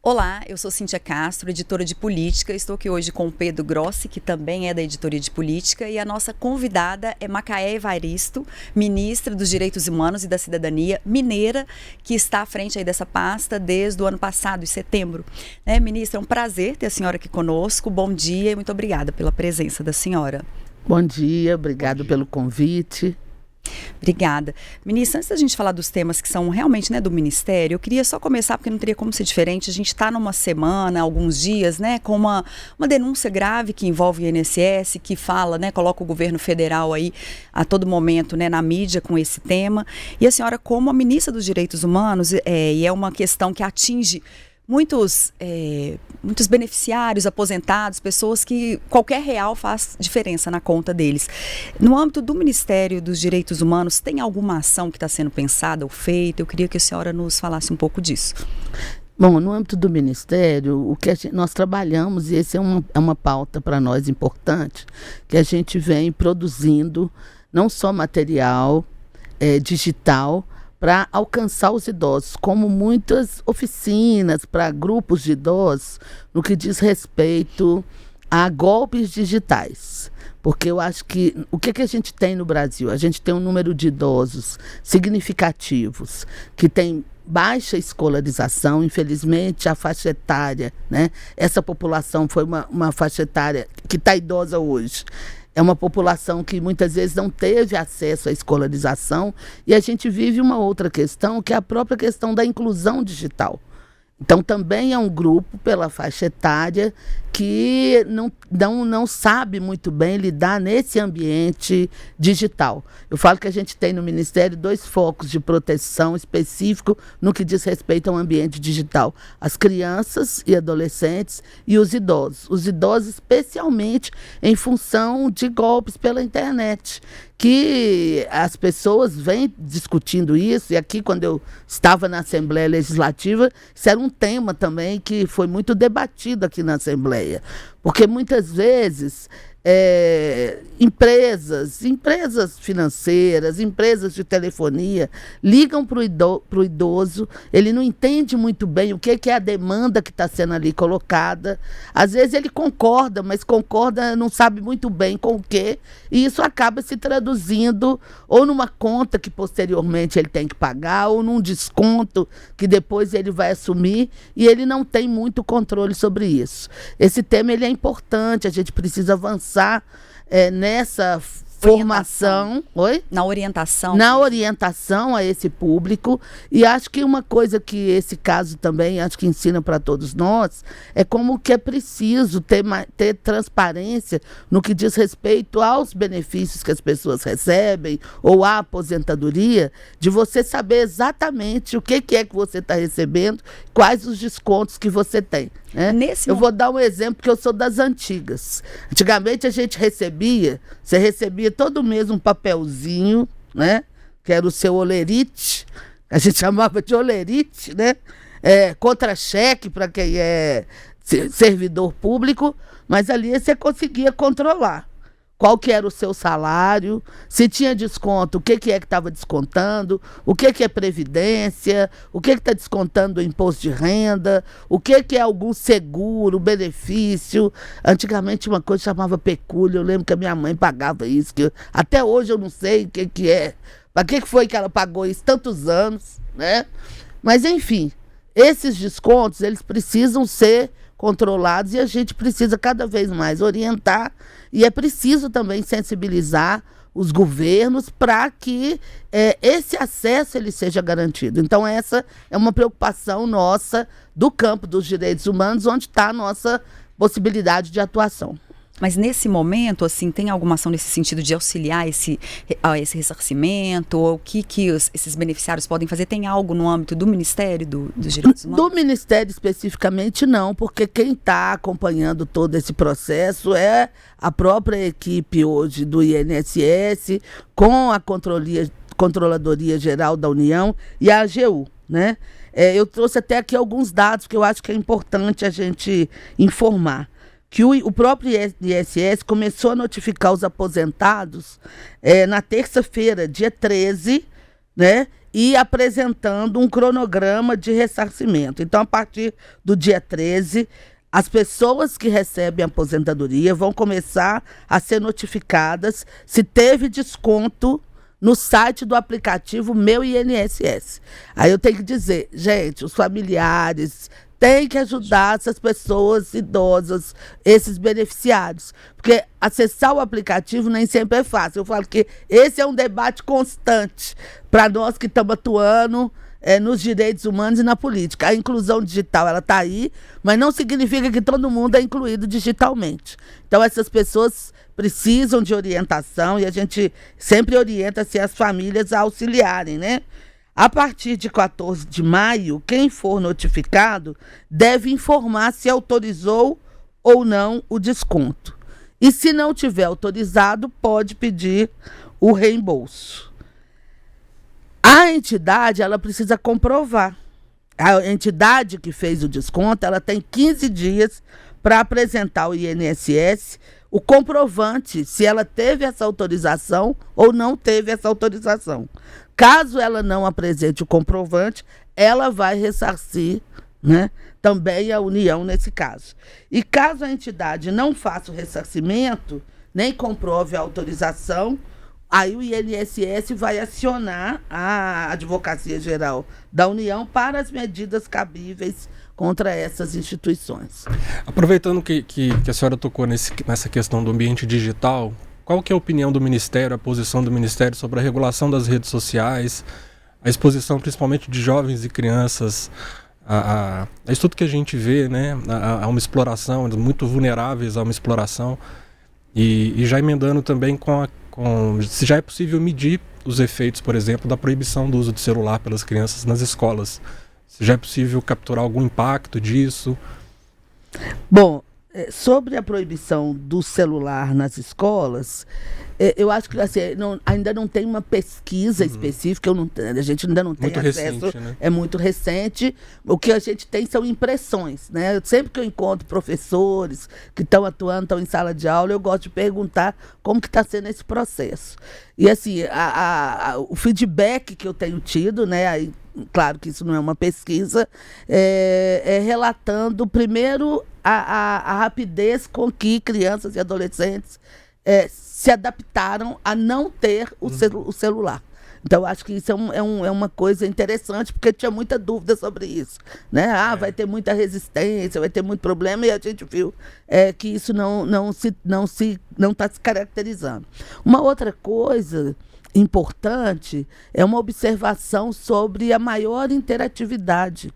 Olá, eu sou Cíntia Castro, editora de política. Estou aqui hoje com o Pedro Grossi, que também é da editoria de política, e a nossa convidada é Macaé Evaristo, ministra dos Direitos Humanos e da Cidadania, mineira, que está à frente aí dessa pasta desde o ano passado, em setembro. Ministra, é um prazer ter a senhora aqui conosco. Bom dia e muito obrigada pela presença da senhora. Bom dia, obrigado pelo convite. Obrigada. Ministra, antes da gente falar dos temas que são realmente do Ministério, eu queria só começar, porque não teria como ser diferente, a gente está numa semana, alguns dias, com uma denúncia grave que envolve o INSS, que fala, coloca o governo federal aí a todo momento, na mídia com esse tema. E a senhora, como a ministra dos Direitos Humanos, e é uma questão que atinge muitos beneficiários, aposentados, pessoas que qualquer real faz diferença na conta deles. No âmbito do Ministério dos Direitos Humanos, tem alguma ação que está sendo pensada ou feita? Eu queria que a senhora nos falasse um pouco disso. Bom, no âmbito do Ministério, o que nós trabalhamos, e esse é uma pauta para nós importante, que a gente vem produzindo não só material digital, para alcançar os idosos, como muitas oficinas para grupos de idosos, no que diz respeito a golpes digitais. Porque eu acho que o que a gente tem no Brasil? A gente tem um número de idosos significativos, que tem baixa escolarização, infelizmente a faixa etária, essa população foi uma faixa etária que está idosa hoje. É uma população que muitas vezes não teve acesso à escolarização, e a gente vive uma outra questão, que é a própria questão da inclusão digital. Então, também é um grupo, pela faixa etária, que não sabe muito bem lidar nesse ambiente digital. Eu falo que a gente tem no Ministério 2 focos de proteção específico no que diz respeito ao ambiente digital. As crianças e adolescentes e os idosos. Os idosos especialmente em função de golpes pela internet, que as pessoas vêm discutindo isso, e aqui quando eu estava na Assembleia Legislativa, isso era um tema também que foi muito debatido aqui na Assembleia, porque muitas vezes empresas financeiras, empresas de telefonia ligam para o idoso, ele não entende muito bem o que é a demanda que está sendo ali colocada. Às vezes ele concorda, mas não sabe muito bem com o quê, e isso acaba se traduzindo ou numa conta que posteriormente ele tem que pagar, ou num desconto que depois ele vai assumir, e ele não tem muito controle sobre isso. Esse tema ele é importante, a gente precisa avançar nessa formação, na orientação a esse público. E acho que uma coisa que esse caso também acho que ensina para todos nós é como que é preciso ter transparência no que diz respeito aos benefícios que as pessoas recebem ou à aposentadoria, de você saber exatamente o que é que você está recebendo, quais os descontos que você tem. Eu vou dar um exemplo, porque eu sou das antigas. Antigamente você recebia todo mês um papelzinho, que era o seu olerite, a gente chamava de olerite, contra-cheque para quem é servidor público, mas ali você conseguia controlar qual que era o seu salário, se tinha desconto, o que é que estava descontando, o que é previdência, o que está descontando do imposto de renda, o que é algum seguro, benefício. Antigamente uma coisa chamava pecúlio, eu lembro que a minha mãe pagava isso, até hoje eu não sei o que é, para que foi que ela pagou isso tantos anos, Mas enfim, esses descontos, eles precisam ser controlados, e a gente precisa cada vez mais orientar, e é preciso também sensibilizar os governos para que esse acesso ele seja garantido. Então essa é uma preocupação nossa do campo dos direitos humanos, onde está a nossa possibilidade de atuação. Mas nesse momento, tem alguma ação nesse sentido de auxiliar esse ressarcimento? Ou o que esses beneficiários podem fazer? Tem algo no âmbito do Ministério dos Direitos Humanos? Do Ministério especificamente não, porque quem está acompanhando todo esse processo é a própria equipe hoje do INSS, com a Controladoria Geral da União e a AGU, eu trouxe até aqui alguns dados que eu acho que é importante a gente informar. Que o próprio INSS começou a notificar os aposentados na terça-feira, dia 13, e apresentando um cronograma de ressarcimento. Então, a partir do dia 13, as pessoas que recebem aposentadoria vão começar a ser notificadas se teve desconto no site do aplicativo Meu INSS. Aí eu tenho que dizer, gente, os familiares têm que ajudar essas pessoas idosas, esses beneficiários, porque acessar o aplicativo nem sempre é fácil. Eu falo que esse é um debate constante para nós que estamos atuando nos direitos humanos e na política. A inclusão digital, ela está aí, mas não significa que todo mundo é incluído digitalmente. Então, essas pessoas precisam de orientação e a gente sempre orienta as famílias a auxiliarem, né? A partir de 14 de maio, quem for notificado deve informar se autorizou ou não o desconto. E se não tiver autorizado, pode pedir o reembolso. A entidade, ela precisa comprovar. A entidade que fez o desconto, ela tem 15 dias para apresentar ao INSS o comprovante se ela teve essa autorização ou não teve essa autorização. Caso ela não apresente o comprovante, ela vai ressarcir, né, também a União nesse caso. E caso a entidade não faça o ressarcimento, nem comprove a autorização, aí o INSS vai acionar a Advocacia Geral da União para as medidas cabíveis contra essas instituições. Aproveitando que a senhora tocou nessa questão do ambiente digital, qual que é a opinião do Ministério, a posição do Ministério sobre a regulação das redes sociais, a exposição principalmente de jovens e crianças a isso tudo que a gente vê, né, a uma exploração, muito vulneráveis a uma exploração, e já emendando também com se já é possível medir os efeitos, por exemplo, da proibição do uso de celular pelas crianças nas escolas. Se já é possível capturar algum impacto disso? Bom, sobre a proibição do celular nas escolas, eu acho que assim, ainda não tem uma pesquisa específica, a gente ainda não tem muito acesso, recente, né? É muito recente. O que a gente tem são impressões, né? Sempre que eu encontro professores que estão atuando, estão em sala de aula, eu gosto de perguntar como que está sendo esse processo. E assim, o feedback que eu tenho tido, né? Aí, claro que isso não é uma pesquisa, é relatando primeiro a rapidez com que crianças e adolescentes se adaptaram a não ter o celular. Então, eu acho que isso é uma coisa interessante, porque tinha muita dúvida sobre isso, né? Vai ter muita resistência, vai ter muito problema, e a gente viu que isso não está se caracterizando. Uma outra coisa importante é uma observação sobre a maior interatividade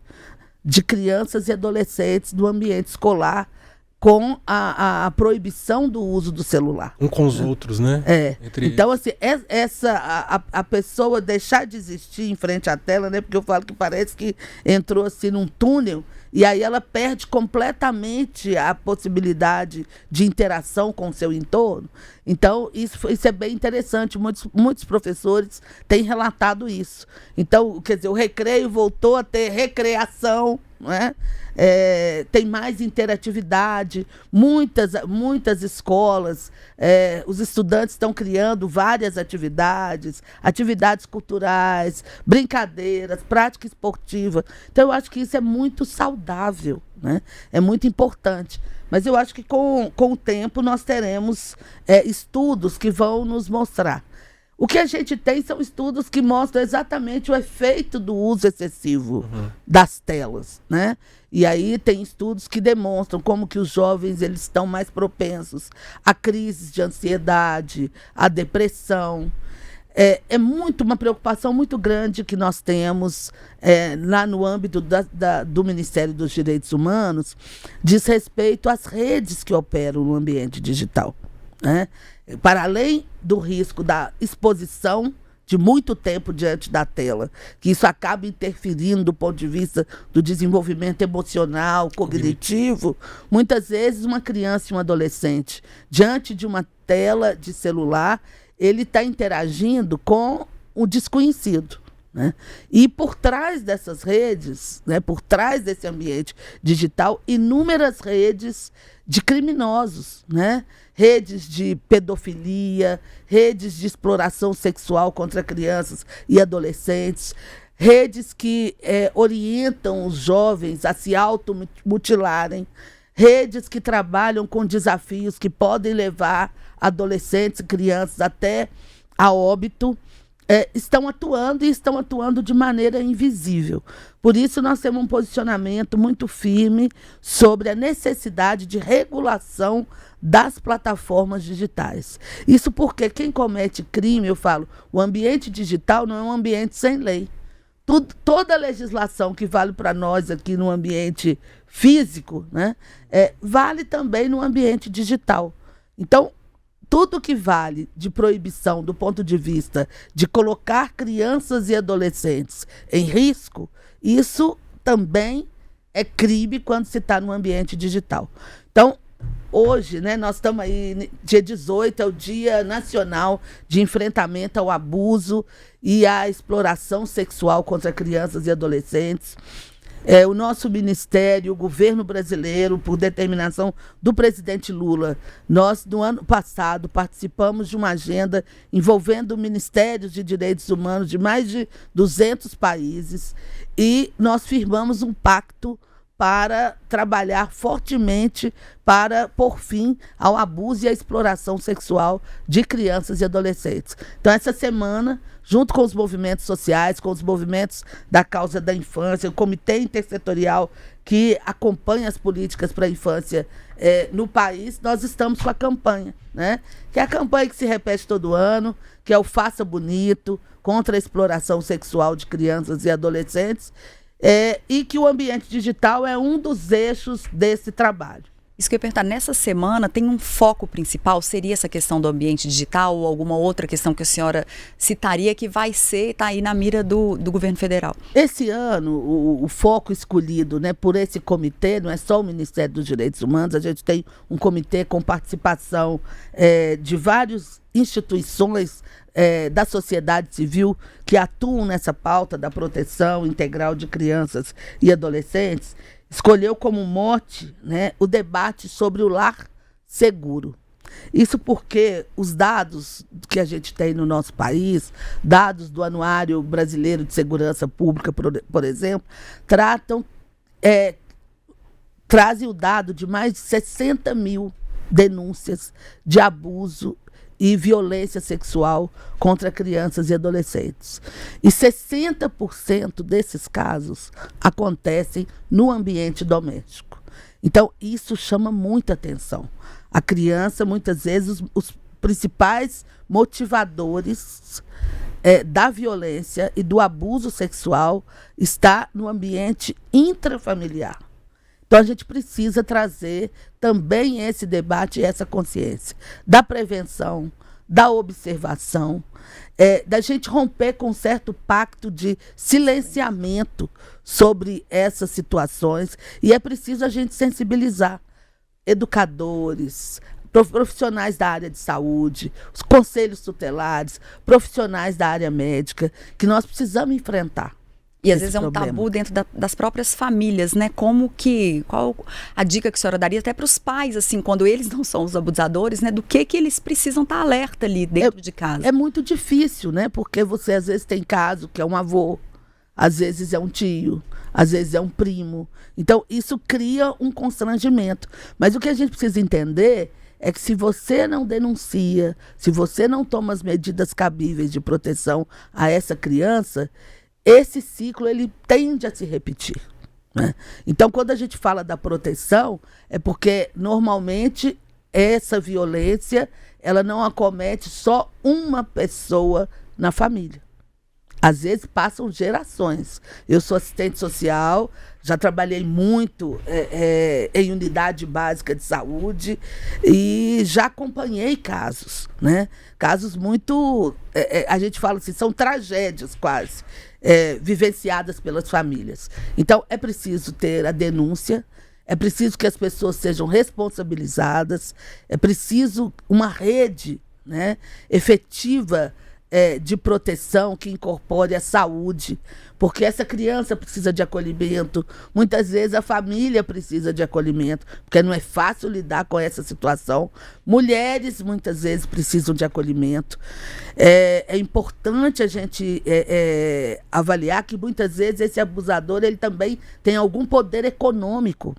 de crianças e adolescentes no ambiente escolar com a proibição do uso do celular. Um com os outros, né? Então, assim, a pessoa deixar de existir em frente à tela, né? Porque eu falo que parece que entrou assim num túnel e aí ela perde completamente a possibilidade de interação com o seu entorno. Então, isso é bem interessante. Muitos professores têm relatado isso. Então, quer dizer, o recreio voltou a ter recreação, não é? Tem mais interatividade, muitas escolas, os estudantes estão criando várias atividades culturais, brincadeiras, prática esportiva. Então, eu acho que isso é muito saudável, né? É muito importante. Mas eu acho que com o tempo nós teremos estudos que vão nos mostrar. O que a gente tem são estudos que mostram exatamente o efeito do uso excessivo das telas, né? E aí tem estudos que demonstram como que os jovens eles estão mais propensos a crises de ansiedade, a depressão. É uma preocupação muito grande que nós temos lá no âmbito do Ministério dos Direitos Humanos, diz respeito às redes que operam no ambiente digital, né? Para além do risco da exposição de muito tempo diante da tela, que isso acaba interferindo do ponto de vista do desenvolvimento emocional, cognitivo, muitas vezes uma criança e um adolescente, diante de uma tela de celular, ele está interagindo com o desconhecido, né? E por trás dessas redes, né, por trás desse ambiente digital, inúmeras redes de criminosos, né? Redes de pedofilia, redes de exploração sexual contra crianças e adolescentes, redes que orientam os jovens a se automutilarem, redes que trabalham com desafios que podem levar adolescentes e crianças até a óbito, estão atuando de maneira invisível. Por isso, nós temos um posicionamento muito firme sobre a necessidade de regulação das plataformas digitais. Isso porque quem comete crime, eu falo, o ambiente digital não é um ambiente sem lei. Toda a legislação que vale para nós aqui no ambiente físico, né, vale também no ambiente digital. Então, tudo que vale de proibição do ponto de vista de colocar crianças e adolescentes em risco, isso também é crime quando se está no ambiente digital. Então, hoje, né, nós estamos aí, dia 18, é o Dia Nacional de Enfrentamento ao Abuso e à Exploração Sexual contra Crianças e Adolescentes. O nosso ministério, o governo brasileiro, por determinação do presidente Lula, nós, no ano passado, participamos de uma agenda envolvendo ministérios de direitos humanos de mais de 200 países e nós firmamos um pacto para trabalhar fortemente para pôr fim ao abuso e à exploração sexual de crianças e adolescentes. Então, essa semana, junto com os movimentos sociais, com os movimentos da causa da infância, o Comitê Intersetorial que acompanha as políticas para a infância no país, nós estamos com a campanha, né? Que é a campanha que se repete todo ano, que é o Faça Bonito, contra a exploração sexual de crianças e adolescentes, e que o ambiente digital é um dos eixos desse trabalho. Isso que eu ia perguntar, nessa semana tem um foco principal? Seria essa questão do ambiente digital ou alguma outra questão que a senhora citaria que vai ser, está aí na mira do governo federal? Esse ano, o foco escolhido, né, por esse comitê, não é só o Ministério dos Direitos Humanos, a gente tem um comitê com participação de várias instituições da sociedade civil que atuam nessa pauta da proteção integral de crianças e adolescentes, escolheu como mote, né, o debate sobre o lar seguro. Isso porque os dados que a gente tem no nosso país, dados do Anuário Brasileiro de Segurança Pública, por exemplo, trazem o dado de mais de 60 mil denúncias de abuso e violência sexual contra crianças e adolescentes. E 60% desses casos acontecem no ambiente doméstico. Então, isso chama muita atenção. A criança, muitas vezes, os principais motivadores da violência e do abuso sexual está no ambiente intrafamiliar. Então, a gente precisa trazer também esse debate e essa consciência da prevenção, da observação, da gente romper com um certo pacto de silenciamento sobre essas situações. E é preciso a gente sensibilizar educadores, profissionais da área de saúde, os conselhos tutelares, profissionais da área médica, que nós precisamos enfrentar. E às vezes é um tabu dentro das próprias famílias, né? Qual a dica que a senhora daria até para os pais, assim, quando eles não são os abusadores, né? Do que eles precisam estar alerta ali dentro de casa? É muito difícil, né? Porque você às vezes tem caso que é um avô, às vezes é um tio, às vezes é um primo. Então, isso cria um constrangimento. Mas o que a gente precisa entender é que se você não denuncia, se você não toma as medidas cabíveis de proteção a essa criança, esse ciclo ele tende a se repetir, né? Então, quando a gente fala da proteção, é porque normalmente essa violência ela não acomete só uma pessoa na família. Às vezes passam gerações. Eu sou assistente social, já trabalhei muito em unidade básica de saúde e já acompanhei casos, né? Casos muito, a gente fala assim, são tragédias quase, vivenciadas pelas famílias. Então, é preciso ter a denúncia, é preciso que as pessoas sejam responsabilizadas, é preciso uma rede, né, efetiva de proteção que incorpore a saúde, porque essa criança precisa de acolhimento, muitas vezes a família precisa de acolhimento, porque não é fácil lidar com essa situação. Mulheres muitas vezes precisam de acolhimento. É importante a gente avaliar que muitas vezes esse abusador ele também tem algum poder econômico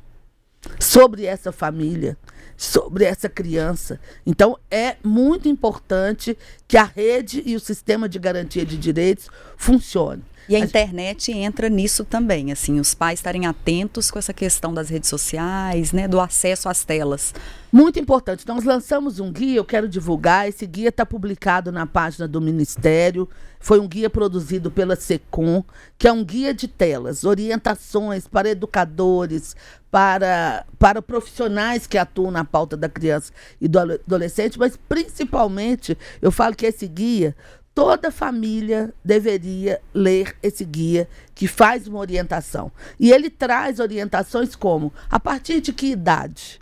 sobre essa família, sobre essa criança. Então, é muito importante que a rede e o sistema de garantia de direitos funcione. E a internet entra nisso também, assim, os pais estarem atentos com essa questão das redes sociais, né, do acesso às telas. Muito importante. Nós lançamos um guia, eu quero divulgar. Esse guia está publicado na página do Ministério. Foi um guia produzido pela SECOM, que é um guia de telas, orientações para educadores, para profissionais que atuam na pauta da criança e do adolescente, mas principalmente, eu falo que esse guia, toda família deveria ler esse guia, que faz uma orientação. E ele traz orientações como, a partir de que idade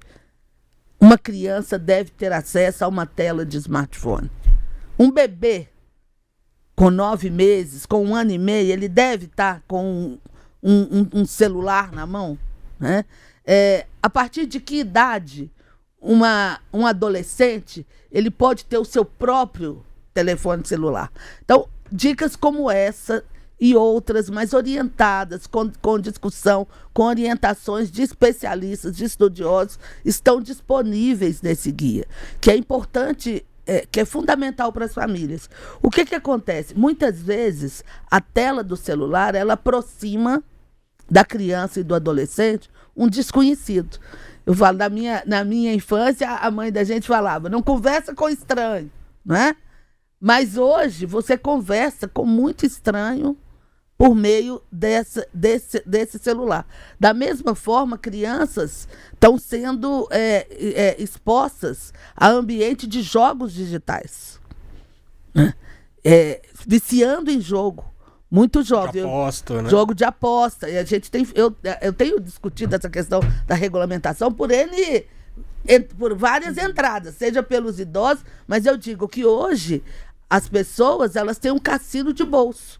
uma criança deve ter acesso a uma tela de smartphone? Um bebê com 9 meses, com 1 ano e meio, ele deve estar com um celular na mão, né? A partir de que idade um adolescente ele pode ter o seu próprio telefone celular? Então, dicas como essa e outras mais orientadas, com discussão, com orientações de especialistas, de estudiosos, estão disponíveis nesse guia, que é importante, que é fundamental para as famílias. O que acontece? Muitas vezes, a tela do celular, ela aproxima da criança e do adolescente um desconhecido. Eu falo, na minha infância, a mãe da gente falava, não conversa com estranho, não é? Mas hoje você conversa com muito estranho por meio desse celular. Da mesma forma, crianças estão sendo expostas a ambiente de jogos digitais, né? Viciando em jogo. Muito jovem. De aposta, né? Jogo de aposta. E a gente eu tenho discutido essa questão da regulamentação por várias entradas, seja pelos idosos, mas eu digo que hoje as pessoas elas têm um cassino de bolso.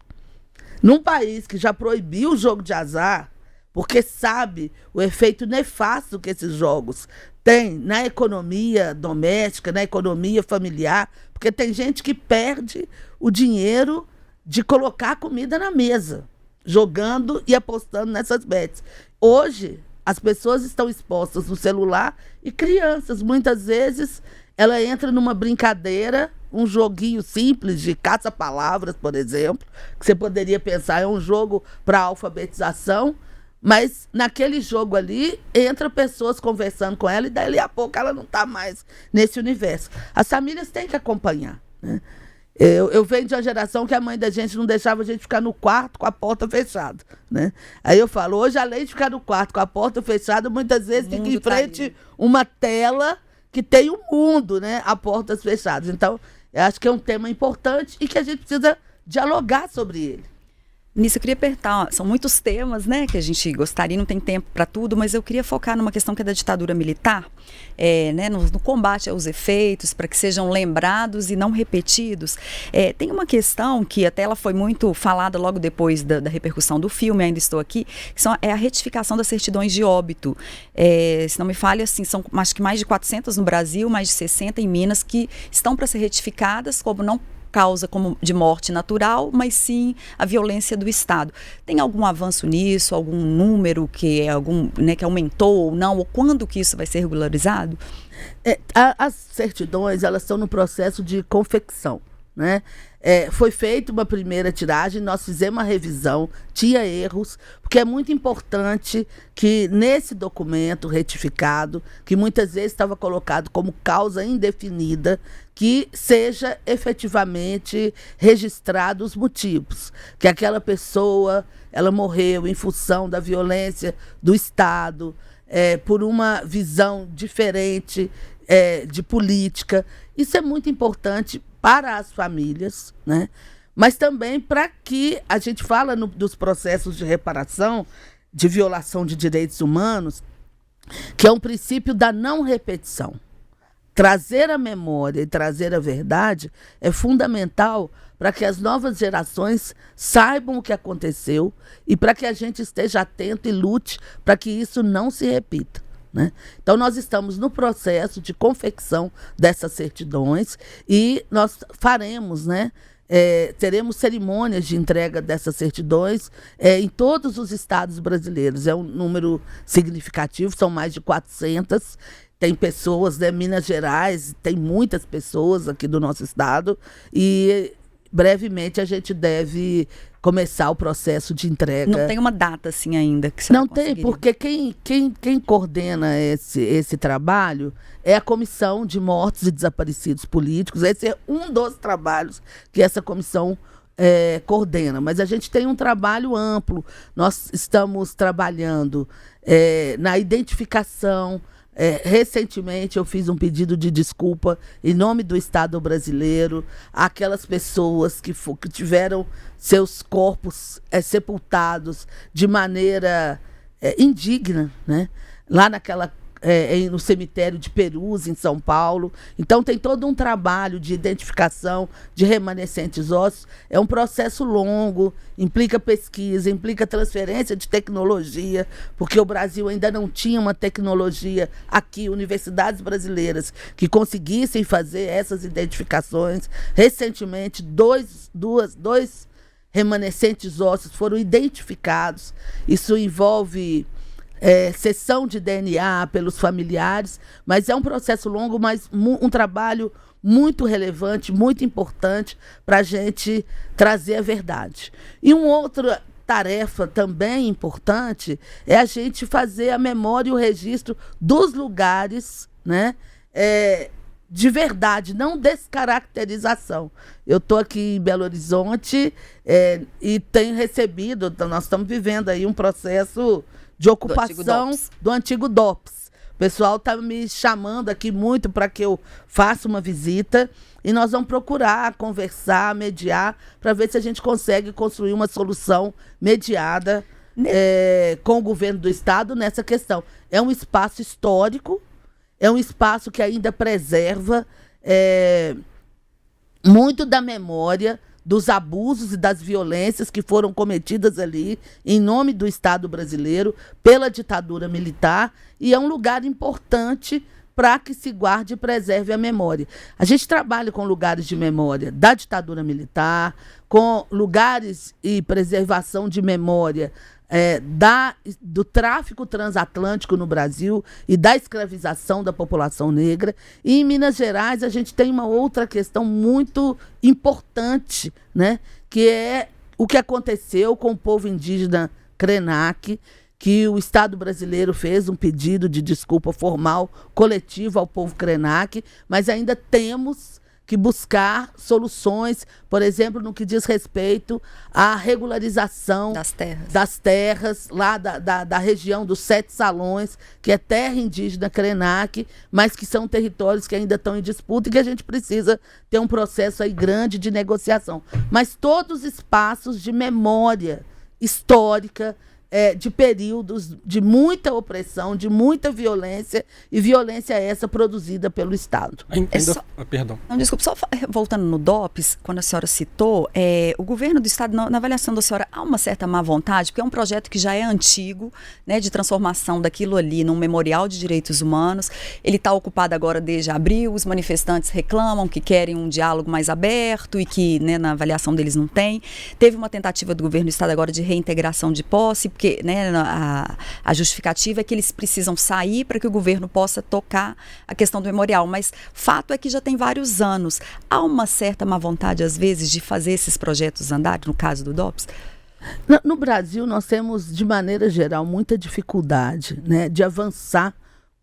Num país que já proibiu o jogo de azar, porque sabe o efeito nefasto que esses jogos têm na economia doméstica, na economia familiar, porque tem gente que perde o dinheiro de colocar comida na mesa, jogando e apostando nessas bets. Hoje, as pessoas estão expostas no celular e crianças, muitas vezes, ela entra numa brincadeira, um joguinho simples de caça-palavras, por exemplo, que você poderia pensar, é um jogo para alfabetização, mas naquele jogo ali, entra pessoas conversando com ela e dali a pouco ela não está mais nesse universo. As famílias têm que acompanhar, né? Eu venho de uma geração que a mãe da gente não deixava a gente ficar no quarto com a porta fechada, né? Aí eu falo, hoje além de ficar no quarto com a porta fechada, muitas vezes fica em frente uma tela que tem o mundo, né? A portas fechadas. Então, eu acho que é um tema importante e que a gente precisa dialogar sobre ele. Nisso eu queria apertar, são muitos temas, né, que a gente gostaria, não tem tempo para tudo, mas eu queria focar numa questão que é da ditadura militar, né, no combate aos efeitos, para que sejam lembrados e não repetidos. Tem uma questão que até ela foi muito falada logo depois da repercussão do filme, ainda estou aqui, que é a retificação das certidões de óbito. Se não me falha, assim, são acho que mais de 400 no Brasil, mais de 60 em Minas, que estão para ser retificadas como não causa como de morte natural, mas sim a violência do Estado. Tem algum avanço nisso, algum número que que aumentou ou não, ou quando que isso vai ser regularizado? As certidões, elas estão no processo de confecção, né? Foi feita uma primeira tiragem, nós fizemos uma revisão, tinha erros, porque é muito importante que nesse documento retificado, que muitas vezes estava colocado como causa indefinida, que seja efetivamente registrado os motivos, que aquela pessoa, ela morreu em função da violência do Estado, por uma visão diferente de política. Isso é muito importante para as famílias, né? Mas também para que a gente fala dos processos de reparação, de violação de direitos humanos, que é um princípio da não repetição. trazer a memória e trazer a verdade é fundamental para que as novas gerações saibam o que aconteceu e para que a gente esteja atento e lute para que isso não se repita, né? Então, nós estamos no processo de confecção dessas certidões e nós faremos, né? Teremos cerimônias de entrega dessas certidões em todos os estados brasileiros. É um número significativo, são mais de 400. Tem pessoas, né, Minas Gerais, tem muitas pessoas aqui do nosso estado e brevemente a gente deve começar o processo de entrega. Não tem uma data assim ainda que você não tem, porque quem coordena esse trabalho é a Comissão de Mortos e Desaparecidos Políticos. Esse é um dos trabalhos que essa comissão coordena, mas a gente tem um trabalho amplo. Nós estamos trabalhando na identificação. Recentemente eu fiz um pedido de desculpa em nome do Estado brasileiro àquelas pessoas que tiveram seus corpos sepultados de maneira indigna, né? Lá no cemitério de Perus, em São Paulo. Então tem todo um trabalho de identificação de remanescentes ósseos. É um processo longo, implica pesquisa, implica transferência de tecnologia, porque o Brasil ainda não tinha uma tecnologia aqui, universidades brasileiras, que conseguissem fazer essas identificações. Recentemente, dois remanescentes ósseos foram identificados. Isso envolve sessão de DNA pelos familiares, mas é um processo longo, mas um trabalho muito relevante, muito importante para a gente trazer a verdade. E uma outra tarefa também importante é a gente fazer a memória e o registro dos lugares, né, de verdade, não descaracterização. Eu estou aqui em Belo Horizonte e tenho recebido, nós estamos vivendo aí um processo de ocupação do antigo DOPS. O pessoal está me chamando aqui muito para que eu faça uma visita e nós vamos procurar conversar, mediar, para ver se a gente consegue construir uma solução mediada com o governo do estado nessa questão. É um espaço histórico, é um espaço que ainda preserva muito da memória dos abusos e das violências que foram cometidas ali em nome do Estado brasileiro pela ditadura militar, e é um lugar importante para que se guarde e preserve a memória. A gente trabalha com lugares de memória da ditadura militar, com lugares e preservação de memória do tráfico transatlântico no Brasil e da escravização da população negra. E em Minas Gerais a gente tem uma outra questão muito importante, né, que é o que aconteceu com o povo indígena Krenak, que o Estado brasileiro fez um pedido de desculpa formal, coletivo ao povo Krenak, mas ainda temos que buscar soluções, por exemplo, no que diz respeito à regularização das terras lá da região dos 7 Salões, que é terra indígena Krenak, mas que são territórios que ainda estão em disputa e que a gente precisa ter um processo aí grande de negociação. Mas todos os espaços de memória histórica, de períodos de muita opressão, de muita violência, e violência essa produzida pelo Estado. Perdão. Não, desculpa, só voltando no DOPS, quando a senhora citou, o governo do Estado, na avaliação da senhora, há uma certa má vontade, porque é um projeto que já é antigo, né, de transformação daquilo ali num memorial de direitos humanos. Ele está ocupado agora desde abril, os manifestantes reclamam que querem um diálogo mais aberto e que, né, na avaliação deles não tem. Teve uma tentativa do governo do Estado agora de reintegração de posse, porque, né, a justificativa é que eles precisam sair para que o governo possa tocar a questão do memorial, mas fato é que já tem vários anos. Há uma certa má vontade, às vezes, de fazer esses projetos andarem, no caso do DOPS? No Brasil, nós temos, de maneira geral, muita dificuldade, né, de avançar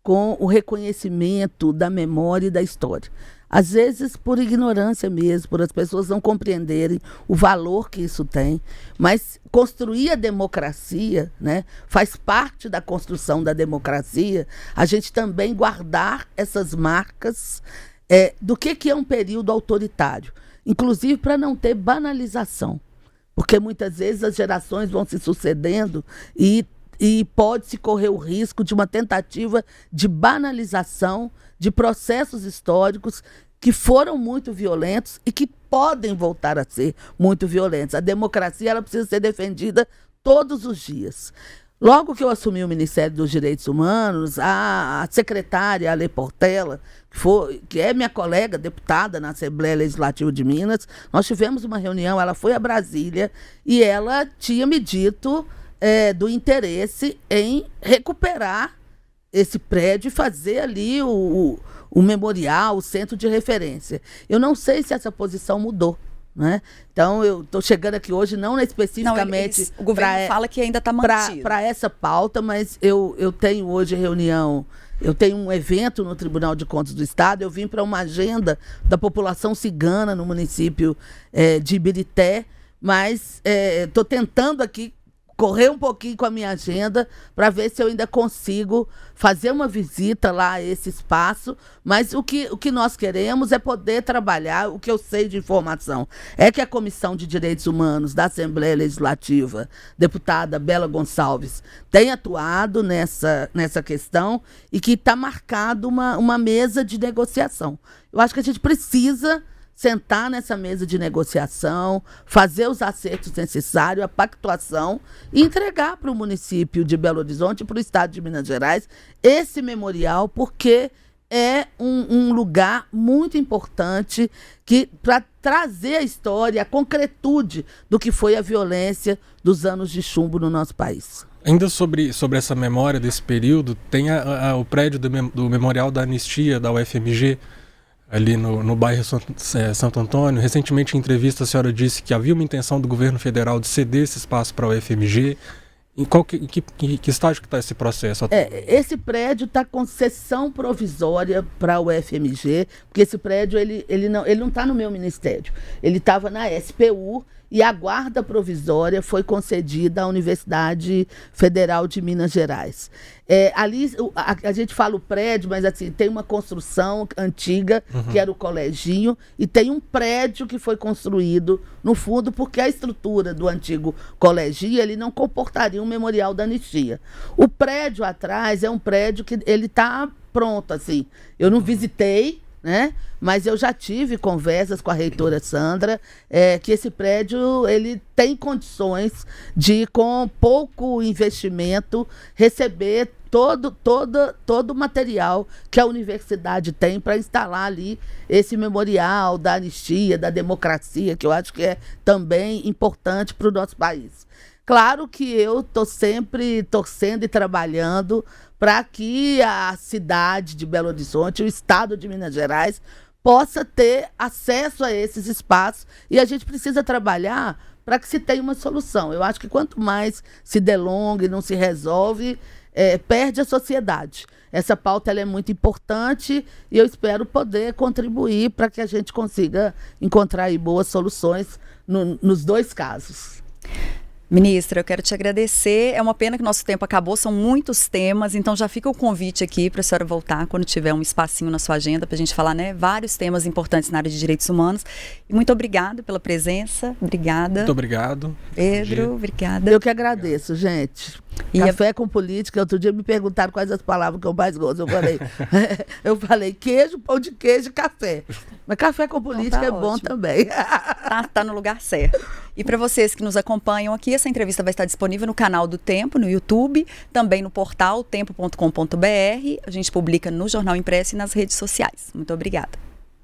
com o reconhecimento da memória e da história. Às vezes por ignorância mesmo, por as pessoas não compreenderem o valor que isso tem, mas construir a democracia, né, faz parte da construção da democracia, a gente também guardar essas marcas do que é um período autoritário, inclusive para não ter banalização, porque muitas vezes as gerações vão se sucedendo e e pode-se correr o risco de uma tentativa de banalização de processos históricos que foram muito violentos e que podem voltar a ser muito violentos. A democracia ela precisa ser defendida todos os dias. Logo que eu assumi o Ministério dos Direitos Humanos, a secretária Ale Portela, que é minha colega deputada na Assembleia Legislativa de Minas, nós tivemos uma reunião, ela foi a Brasília e ela tinha me dito do interesse em recuperar esse prédio e fazer ali o memorial, o centro de referência. Eu não sei se essa posição mudou. Né? Então, eu estou chegando aqui hoje, não especificamente... Não, o governo fala que ainda está mantido. Para essa pauta, mas eu tenho hoje reunião, eu tenho um evento no Tribunal de Contas do Estado, eu vim para uma agenda da população cigana no município de Ibirité, mas estou tentando aqui correr um pouquinho com a minha agenda para ver se eu ainda consigo fazer uma visita lá a esse espaço, mas o que nós queremos é poder trabalhar, o que eu sei de informação é que a Comissão de Direitos Humanos da Assembleia Legislativa, deputada Bela Gonçalves, tem atuado nessa questão e que está marcado uma mesa de negociação. Eu acho que a gente precisa sentar nessa mesa de negociação, fazer os acertos necessários, a pactuação e entregar para o município de Belo Horizonte e para o estado de Minas Gerais esse memorial, porque é um lugar muito importante para trazer a história, a concretude do que foi a violência dos anos de chumbo no nosso país. Ainda sobre essa memória desse período, tem o prédio do Memorial da Anistia da UFMG, ali no bairro Santo Antônio. Recentemente, em entrevista, a senhora disse que havia uma intenção do governo federal de ceder esse espaço para a UFMG. Em que estágio que está esse processo atualmente? Esse prédio está com cessão provisória para a UFMG, porque esse prédio ele não está no meu ministério. Ele estava na SPU e a guarda provisória foi concedida à Universidade Federal de Minas Gerais. Ali a gente fala o prédio, mas assim, tem uma construção antiga, que era o coleginho, e tem um prédio que foi construído no fundo, porque a estrutura do antigo coleginho ele não comportaria um memorial da anistia. O prédio atrás é um prédio que ele está pronto, assim. Eu não visitei, né? Mas eu já tive conversas com a reitora Sandra, que esse prédio ele tem condições de, com pouco investimento, receber todo o material que a universidade tem para instalar ali esse memorial da anistia, da democracia, que eu acho que é também importante para o nosso país. Claro que eu estou sempre torcendo e trabalhando para que a cidade de Belo Horizonte, o estado de Minas Gerais, possa ter acesso a esses espaços, e a gente precisa trabalhar para que se tenha uma solução. Eu acho que quanto mais se delonga e não se resolve, perde a sociedade. Essa pauta ela é muito importante e eu espero poder contribuir para que a gente consiga encontrar aí boas soluções nos dois casos. Ministra, eu quero te agradecer. É uma pena que o nosso tempo acabou, são muitos temas, então já fica o convite aqui para a senhora voltar quando tiver um espacinho na sua agenda para a gente falar, né, vários temas importantes na área de direitos humanos. E muito obrigada pela presença. Obrigada. Muito obrigado. Pedro, obrigada. Eu que agradeço, gente. Café com política. Outro dia me perguntaram quais as palavras que eu mais gosto. Eu falei queijo, pão de queijo e café. Mas café com política é bom também. Tá no lugar certo. E para vocês que nos acompanham aqui, essa entrevista vai estar disponível no canal do Tempo, no YouTube, também no portal tempo.com.br. A gente publica no Jornal Impresso e nas redes sociais. Muito obrigada.